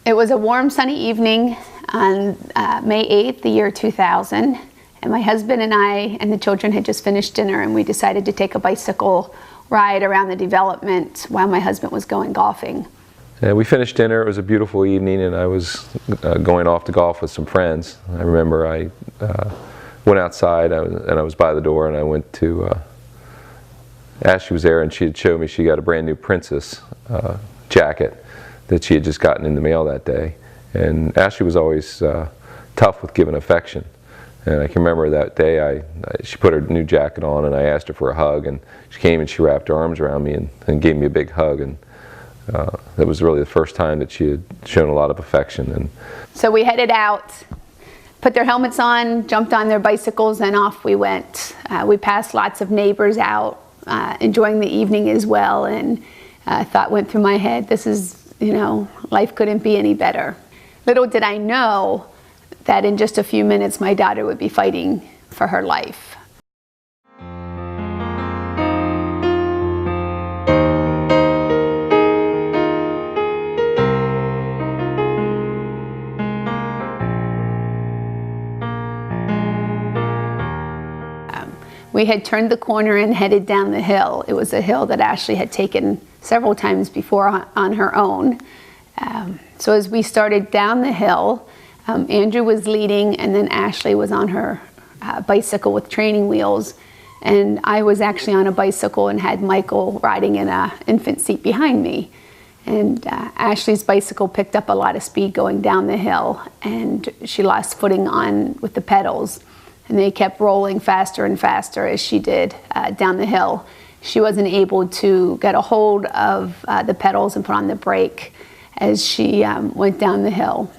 It was a warm, sunny evening on May 8th, the year 2000, and my husband and I and the children had just finished dinner, and we decided to take a bicycle ride around the development while my husband was going golfing. And we finished dinner. It was a beautiful evening, and I was going off to golf with some friends. I remember I went outside, and I was by the door, and I went to Ashley was there, and she had showed me she got a brand new Princess jacket that she had just gotten in the mail that day. And Ashley was always tough with giving affection. And I can remember that day she put her new jacket on, and I asked her for a hug, and she came and she wrapped her arms around me and gave me a big hug. And that was really the first time that she had shown a lot of affection. And so we headed out, put their helmets on, jumped on their bicycles, and off we went. We passed lots of neighbors out, enjoying the evening as well, and thought went through my head, this is, you know, life couldn't be any better. Little did I know that in just a few minutes my daughter would be fighting for her life. We had turned the corner and headed down the hill. It was a hill that Ashley had taken several times before on her own. So as we started down the hill, Andrew was leading, and then Ashley was on her bicycle with training wheels, and I was actually on a bicycle and had Michael riding in an infant seat behind me. And Ashley's bicycle picked up a lot of speed going down the hill, and she lost footing on with the pedals. And they kept rolling faster and faster as she did down the hill. She wasn't able to get a hold of the pedals and put on the brake as she went down the hill.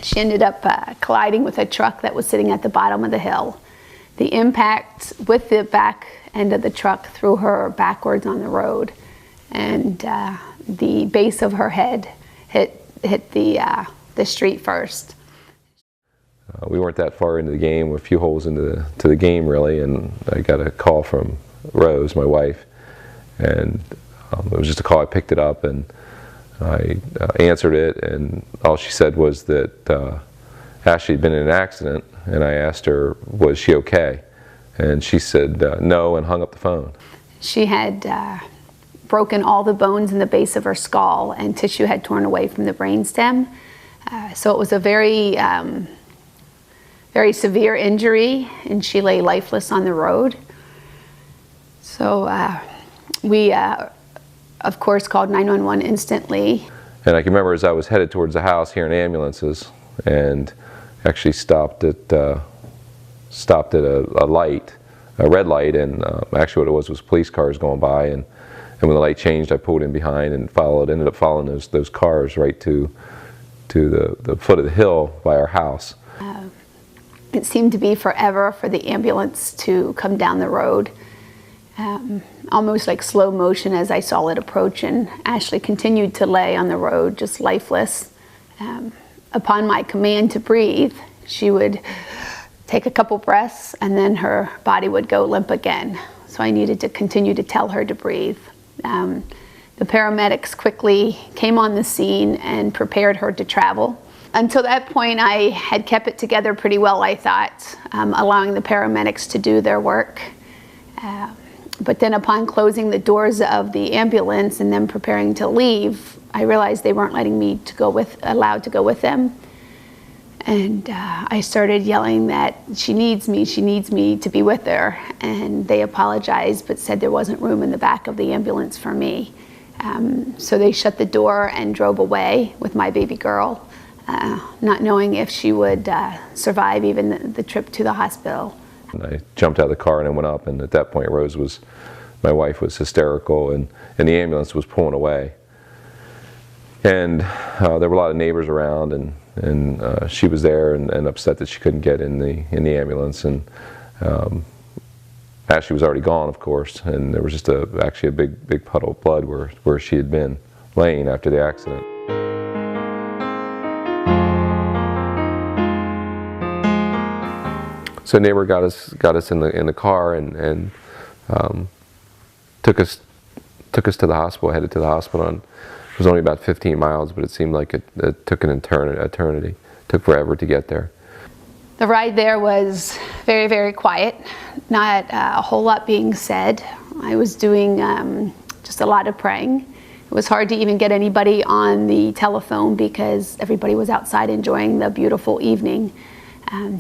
She ended up colliding with a truck that was sitting at the bottom of the hill. The impact with the back end of the truck threw her backwards on the road, and the base of her head hit the street first. We weren't that far into the game, a few holes into the game really, and I got a call from Rose, my wife, and it was just a call. I picked it up and I answered it, and all she said was that Ashley had been in an accident, and I asked her, was she okay? And she said no, and hung up the phone. She had broken all the bones in the base of her skull, and tissue had torn away from the brainstem. So it was a very severe injury, and she lay lifeless on the road. So we, of course, called 911 instantly. And I can remember as I was headed towards the house hearing ambulances, and actually stopped at a light, a red light, and actually what it was police cars going by, and when the light changed, I pulled in behind and ended up following those cars right to the foot of the hill by our house. It seemed to be forever for the ambulance to come down the road, almost like slow motion as I saw it approach, and Ashley continued to lay on the road, just lifeless. Upon my command to breathe, she would take a couple breaths, and then her body would go limp again. So I needed to continue to tell her to breathe. The paramedics quickly came on the scene and prepared her to travel. Until that point, I had kept it together pretty well, I thought, allowing the paramedics to do their work. But then upon closing the doors of the ambulance and them preparing to leave, I realized they weren't letting me allowed to go with them. And I started yelling that she needs me to be with her. And they apologized, but said there wasn't room in the back of the ambulance for me. So they shut the door and drove away with my baby girl, not knowing if she would survive even the trip to the hospital. And I jumped out of the car and I went up, and at that point my wife was hysterical, and the ambulance was pulling away. And there were a lot of neighbors around, and she was there and upset that she couldn't get in the ambulance. And Ashley was already gone, of course, and there was just actually a big puddle of blood where she had been laying after the accident. So a neighbor got us in the car and took us to the hospital, headed to the hospital, and was only about 15 miles, but it seemed like it took an eternity. It took forever to get there. The ride there was very, very quiet. Not a whole lot being said. I was doing just a lot of praying. It was hard to even get anybody on the telephone because everybody was outside enjoying the beautiful evening.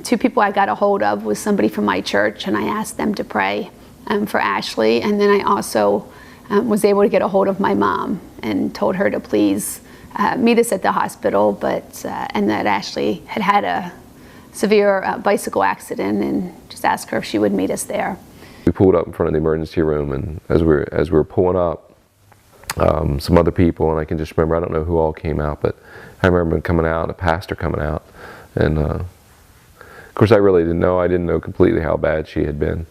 Two people I got a hold of was somebody from my church, and I asked them to pray for Ashley. And then I also was able to get a hold of my mom and told her to please meet us at the hospital, and that Ashley had had a severe bicycle accident, and just asked her if she would meet us there. We pulled up in front of the emergency room, and as we were pulling up, some other people, and I can just remember, I don't know who all came out, but I remember them coming out, a pastor coming out, and of course I really didn't know. I didn't know completely how bad she had been,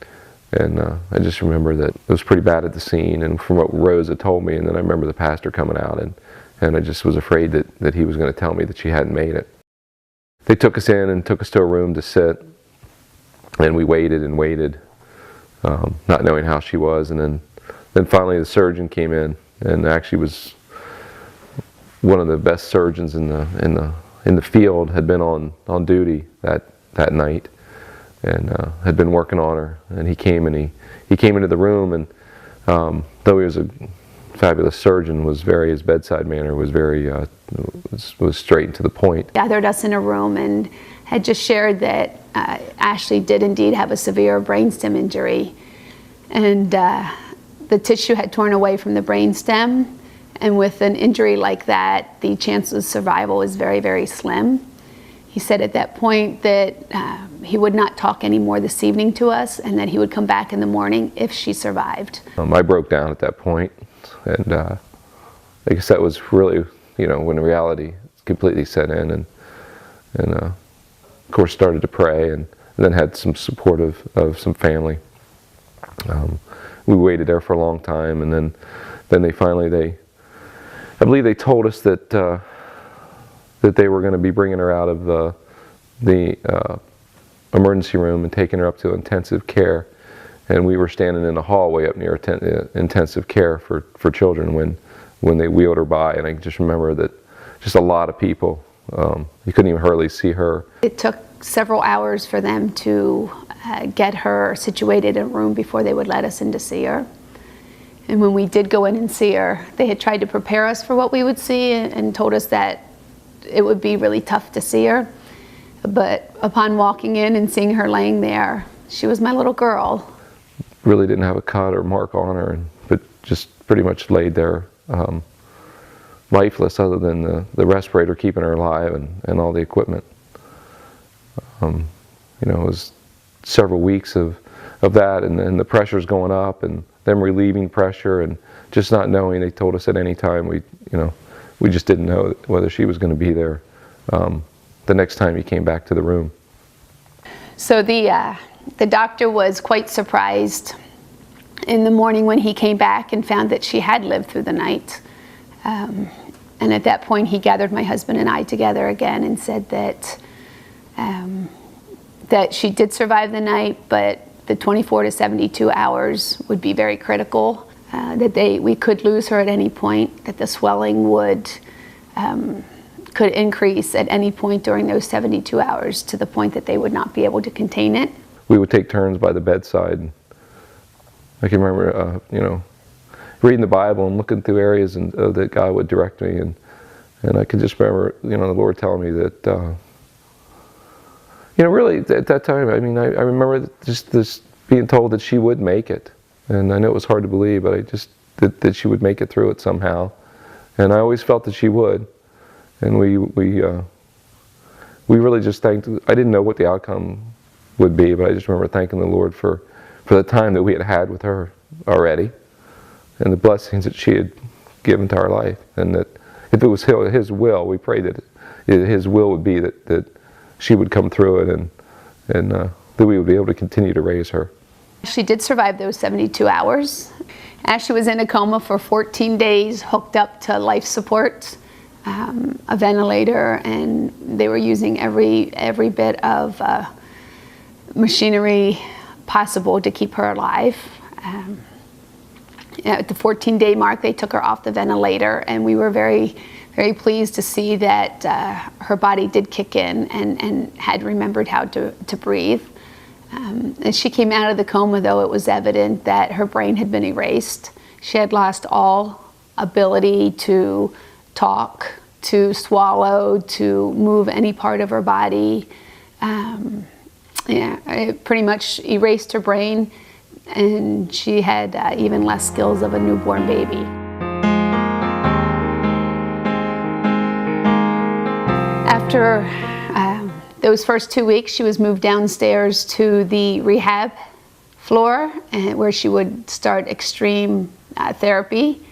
and I just remember that it was pretty bad at the scene, and from what Rose had told me, and then I remember the pastor coming out, and I just was afraid that he was going to tell me that she hadn't made it. They took us in and took us to a room to sit, and we waited and waited, not knowing how she was, and then finally the surgeon came in, and actually was one of the best surgeons in the field, had been on duty that night, and had been working on her, and he came into the room, and though he was a fabulous surgeon, his bedside manner was very was straight and to the point. Gathered us in a room and had just shared that Ashley did indeed have a severe brainstem injury, and the tissue had torn away from the brainstem, and with an injury like that, the chances of survival is very, very slim. He said at that point that he would not talk anymore this evening to us, and that he would come back in the morning if she survived. I broke down at that point, and I guess that was really, when reality completely set in, and of course started to pray, and then had some support of some family. We waited there for a long time, and then they finally, I believe they told us that they were going to be bringing her out of the emergency room and taking her up to intensive care, and we were standing in the hallway up near intensive care for children when they wheeled her by, and I just remember that just a lot of people, you couldn't even hardly see her. It took several hours for them to get her situated in a room before they would let us in to see her. And when we did go in and see her, they had tried to prepare us for what we would see and told us that it would be really tough to see her. But upon walking in and seeing her laying there, she was my little girl. Really didn't have a cut or mark on her, but just pretty much laid there lifeless, other than the respirator keeping her alive and all the equipment. It was several weeks of that, and the pressure's going up, and them relieving pressure, and just not knowing. They told us at any time, we just didn't know whether she was going to be there the next time he came back to the room. So the doctor was quite surprised in the morning when he came back and found that she had lived through the night. And at that point, he gathered my husband and I together again and said that that she did survive the night, but the 24 to 72 hours would be very critical, that we could lose her at any point, that the swelling could increase at any point during those 72 hours to the point that they would not be able to contain it. We would take turns by the bedside. I can remember, reading the Bible and looking through areas that God would direct me, and I could just remember, the Lord telling me that, really at that time, I remember just this being told that she would make it, and I know it was hard to believe, but that she would make it through it somehow, and I always felt that she would, and we really just thanked. I didn't know what the outcome would be, but I just remember thanking the Lord for the time that we had with her already, and the blessings that she had given to our life, and that if it was His will, we prayed that His will would be that she would come through it, and that we would be able to continue to raise her. She did survive those 72 hours. Ashley was in a coma for 14 days, hooked up to life support, a ventilator, and they were using every bit of machinery possible to keep her alive. At the 14-day mark, they took her off the ventilator, and we were very, very pleased to see that her body did kick in and had remembered how to breathe. As she came out of the coma, though, it was evident that her brain had been erased. She had lost all ability to talk, to swallow, to move any part of her body. It pretty much erased her brain, and she had even less skills of a newborn baby. After those first 2 weeks, she was moved downstairs to the rehab floor, where she would start extreme therapy.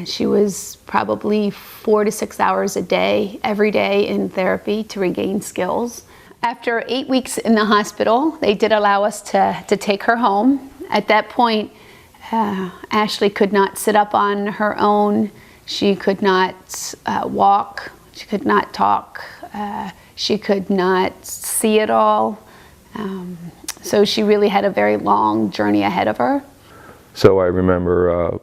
She was probably 4 to 6 hours a day, every day in therapy to regain skills. After 8 weeks in the hospital, they did allow us to take her home. At that point, Ashley could not sit up on her own. She could not walk. She could not talk. She could not see at all. So she really had a very long journey ahead of her. So I remember,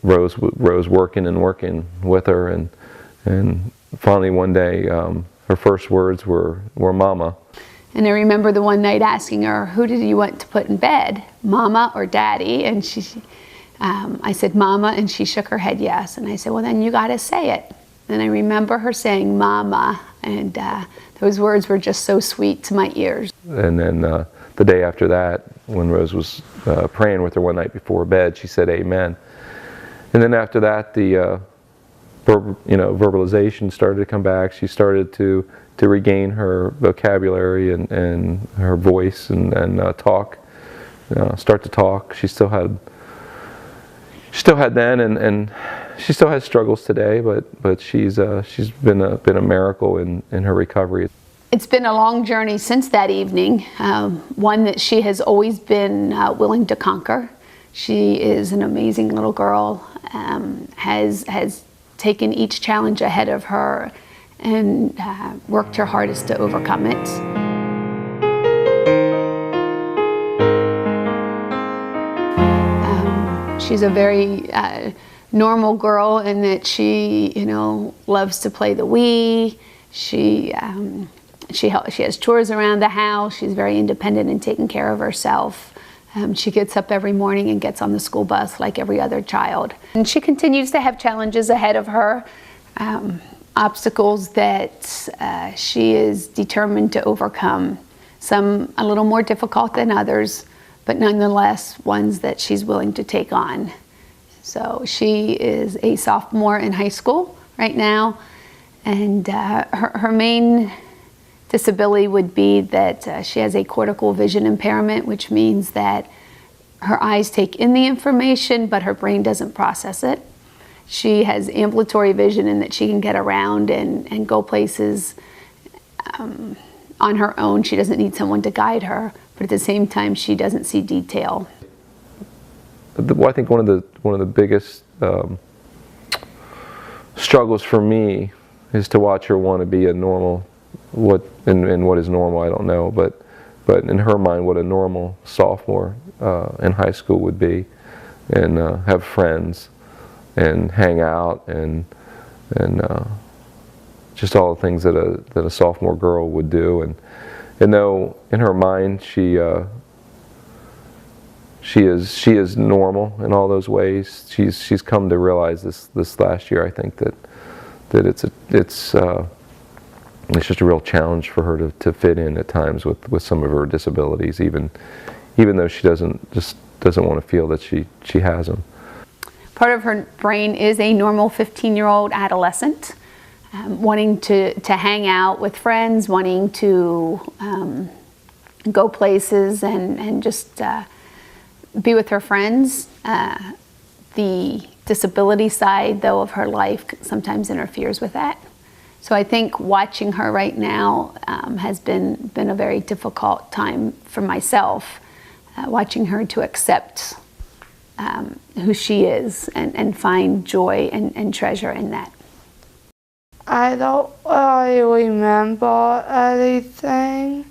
Rose working and working with her, and finally one day, her first words were "Mama." And I remember the one night asking her, "Who did you want to put in bed, Mama or Daddy?" And I said, "Mama," and she shook her head yes. And I said, "Well, then you got to say it." And I remember her saying "Mama," and those words were just so sweet to my ears. And then the day after that, when Rose was praying with her one night before bed, she said "Amen." And then after that, the verbalization started to come back. She started to regain her vocabulary and her voice and talk, start to talk. She still had then, and she still has struggles today, but she's been a miracle in her recovery. It's been a long journey since that evening, one that she has always been willing to conquer. She is an amazing little girl, has taken each challenge ahead of her and worked her hardest to overcome it. She's a very normal girl in that she, loves to play the Wii. She has chores around the house. She's very independent and taking care of herself. She gets up every morning and gets on the school bus like every other child. And she continues to have challenges ahead of her, obstacles that she is determined to overcome. Some a little more difficult than others, but nonetheless ones that she's willing to take on. So she is a sophomore in high school right now, and her main disability would be that she has a cortical vision impairment, which means that her eyes take in the information, but her brain doesn't process it. She has ambulatory vision in that she can get around and go places on her own. She doesn't need someone to guide her, but at the same time, she doesn't see detail. Well, I think one of the biggest struggles for me is to watch her want to be a normal. What is normal, I don't know, but in her mind, what a normal sophomore in high school would be, and have friends, and hang out, and just all the things that a sophomore girl would do, and though in her mind she is normal in all those ways, she's come to realize this last year, I think, that it's just a real challenge for her to fit in at times with some of her disabilities, even though she doesn't want to feel that she has them. Part of her brain is a normal 15-year-old adolescent, wanting to hang out with friends, wanting to go places and just be with her friends. The disability side, though, of her life sometimes interferes with that. So I think watching her right now has been a very difficult time for myself, watching her to accept who she is and find joy and treasure in that. I don't really remember anything,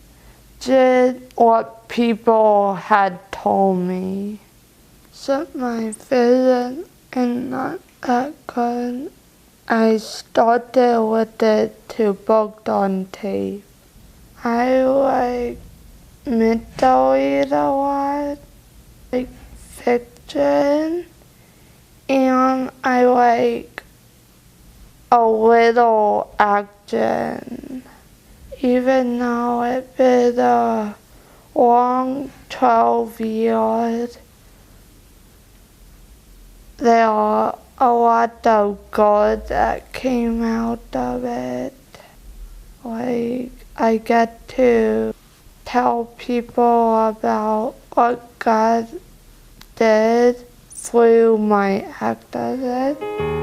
just what people had told me. So my vision is not that good. I started with it to book on tape. I like mysteries a lot, like fiction, and I like a little action. Even though it's been a long 12 years, there are a lot of good that came out of it. Like, I get to tell people about what God did through my activity.